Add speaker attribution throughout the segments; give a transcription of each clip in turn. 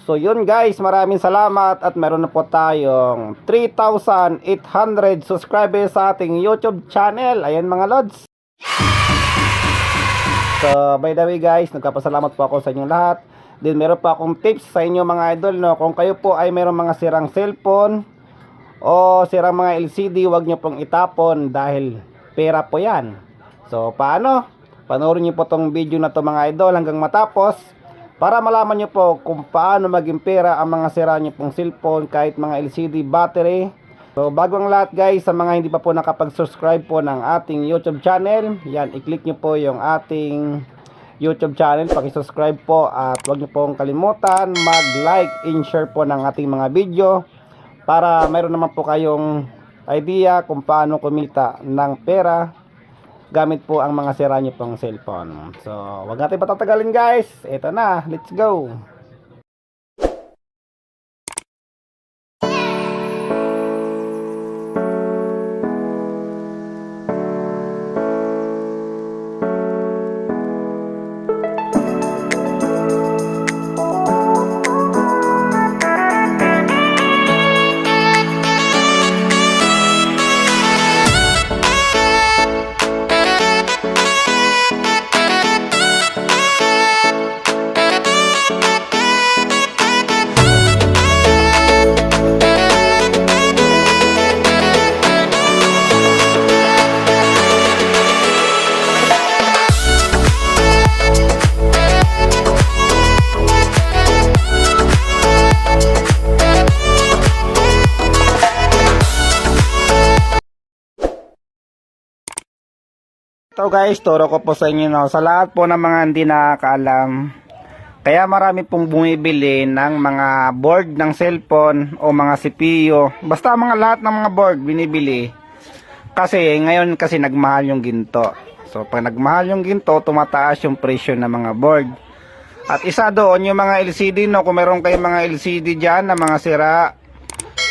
Speaker 1: So yun guys, maraming salamat at meron na po tayong 3,800 subscribers sa ating YouTube channel. Ayan mga lods. So by the way guys, nagpapasalamat po ako sa inyong lahat. Then meron pa akong tips sa inyo mga idol, no? Kung kayo po ay meron mga sirang cellphone o sirang mga LCD, huwag nyo pong itapon dahil pera po yan. So paano? Panoorin nyo po tong video na to mga idol hanggang matapos para malaman nyo po kung paano maging pera ang mga sira nyo pong cellphone, kahit mga LCD battery. So bago ang lahat guys, sa mga hindi pa po nakapag-subscribe po ng ating YouTube channel, yan, i-click nyo po yung ating YouTube channel, paki-subscribe po at huwag nyo pong kalimutan mag-like and share po ng ating mga video para mayroon naman po kayong idea kung paano kumita ng pera gamit po ang mga sira nyo pong cellphone. So huwag natin patatagalin guys, ito na, let's go. So guys, turo ko po sa inyo, no, sa lahat po ng mga hindi nakakaalam, kaya marami pong bumibili ng mga board ng cellphone o mga CPU, basta mga lahat ng mga board binibili kasi ngayon kasi nagmahal yung ginto. So pag nagmahal yung ginto, tumataas yung presyo ng mga board. At isa doon yung mga LCD, no, kung meron kayong mga LCD dyan na mga sira,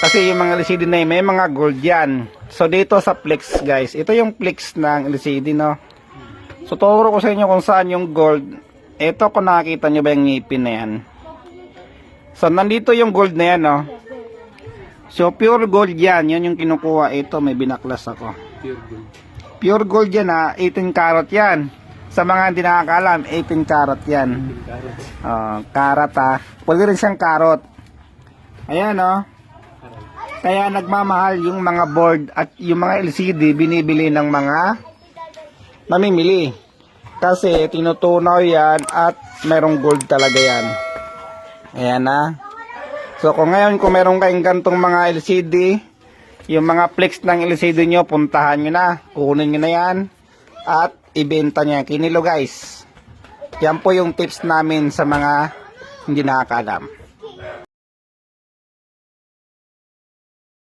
Speaker 1: kasi yung mga LCD na yun, may mga gold yan. So dito sa flex guys, ito yung flex ng LCD, no. So turo ko sa inyo kung saan yung gold. Ito, kung nakikita nyo ba yung ngipin na yan. So nandito yung gold na yan, no. So pure gold yan, yun yung kinukuha. Ito, may binaklas ako. Pure gold yan, ha. 18 karat yan. Sa mga hindi nakakalam, 18 karat yan. Karat, ha. Pwede rin siyang karot. Ayan, no. Kaya nagmamahal yung mga board at yung mga LCD binibili ng mga namimili. Kasi tinutunaw yan at merong gold talaga yan. Ayan na. So kung ngayon kung meron kayong gantong mga LCD, yung mga flex ng LCD nyo, puntahan nyo na. Kunin nyo na yan at ibenta nyo. Kinilo guys. Yan po yung tips namin sa mga hindi nakakaalam.